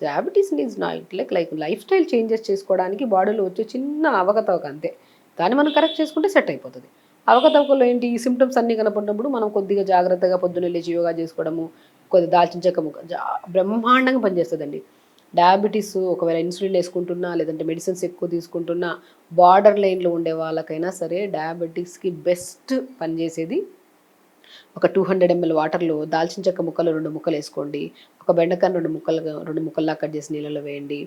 Diabetes is not like life style changes చేసుకోవడానికి బాడీలో వచ్చే చిన్న అవకతవక అంతే. దాన్ని మనం కరెక్ట్ చేసుకుంటే సెట్ అయిపోతుంది. అవకతవకలు ఏంటి? ఈ సిమ్టమ్స్ అన్నీ కనపడినప్పుడు మనం కొద్దిగా జాగ్రత్తగా పొద్దున్నే లేచి యోగా చేసుకోవడము, కొద్దిగా దాల్చిన చెక్క ముక్క బ్రహ్మాండంగా పనిచేస్తుందండి. డయాబెటీస్ ఒకవేళ ఇన్సులిన్ వేసుకుంటున్నా, లేదంటే మెడిసిన్స్ ఎక్కువ తీసుకుంటున్నా, బార్డర్ లైన్‌లో ఉండే వాళ్ళకైనా సరే డయాబెటిక్స్‌కి బెస్ట్ పనిచేసేది ఒక 200 ఎంఎల్ వాటర్‌లో దాల్చిన చెక్క ముక్కలు 2 ముక్కలేసుకోండి. ఒక బెండకాయని 2 ముక్కల్లా కట్ చేసి నీళ్ళలో వేయండి.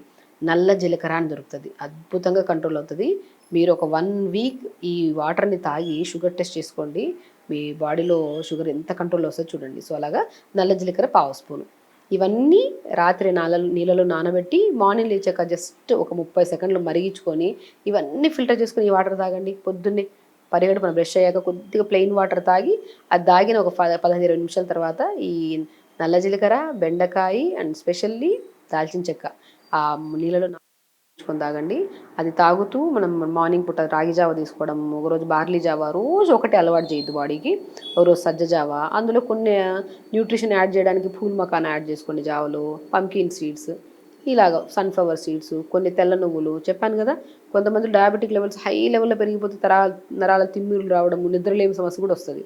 నల్ల జీలకర్ర అని దొరుకుతది. అద్భుతంగా కంట్రోల్ అవుతది. మీరు ఒక 1 వీక్ ఈ వాటర్‌ని తాగి షుగర్ టెస్ట్ చేసుకోండి. మీ బాడీలో షుగర్ ఎంత కంట్రోల్ వస్తదో చూడండి. సో, అలాగా నల్ల జీలకర్ర పావు స్పూను. ఇవన్నీ రాత్రి నీళ్ళలో నానబెట్టి మార్నింగ్ లేచాక జస్ట్ ఒక 30 సెకండ్లు మరిగించుకొని ఇవన్నీ ఫిల్టర్ చేసుకొని ఈ వాటర్ తాగండి పొద్దున్నే. పరిగడుపున బ్రష్ అయ్యాక కొద్దిగా ప్లెయిన్ వాటర్ తాగి, అది తాగిన ఒక 15, 20 నిమిషాల తర్వాత ఈ నల్ల జీలకర్ర, బెండకాయ అండ్ స్పెషల్లీ దాల్చిన చెక్క ఆ నీళ్ళలో నానబెట్టుకొని తాగండి. అది తాగుతూ మనం మార్నింగ్ పూట రాగి జావ తీసుకోవడం, ఒకరోజు బార్లీ జావ, రోజు ఒకటే అలవాటు చేయొద్దు బాడీకి. ఒకరోజు సజ్జ జావ, అందులో కొన్ని న్యూట్రిషన్ యాడ్ చేయడానికి పూల్ మకానా యాడ్ చేసుకోండి జావలో, పంకిన్ సీడ్స్, ఇలాగ సన్‌ఫ్లవర్ సీడ్స్, కొన్ని తెల్ల నువ్వులు చెప్పాను గదా! కొంతమంది డయాబెటిక్ లెవెల్స్ హై లెవెల్‌లో పెరిగిపోతే నరాల తిమ్మిరులు రావడము, నిద్రలేమి సమస్య కూడా వస్తది.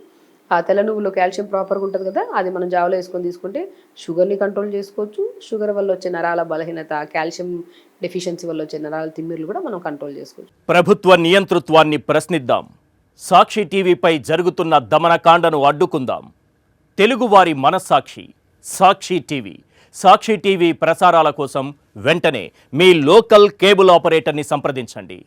ఆ తెల్ల నువ్వుల్లో కాల్షియం ప్రాపర్‌గా ఉంటది గదా! అది మనం జావలో ఏసుకొని తీసుకుంటే షుగర్‌ని కంట్రోల్ చేసుకోవచ్చు. షుగర్ వల్ల వచ్చే నరాల బలహీనత, కాల్షియం డెఫిషియన్సీ వల్ల వచ్చే నరాల తిమ్మిరులు కూడా మనం కంట్రోల్ చేసుకోవచ్చు. ప్రభుత్వ నియంతృత్వాన్ని ప్రశ్నిద్దాం. సాక్షి టీవీపై జరుగుతున్న దమనకాండను అడ్డుకుందాం. తెలుగువారి మనస్సాక్షి సాక్షి టీవీ. సాక్షి టీవీ ప్రసారాల కోసం వెంటనే మీ లోకల్ కేబుల్ ఆపరేటర్ని సంప్రదించండి.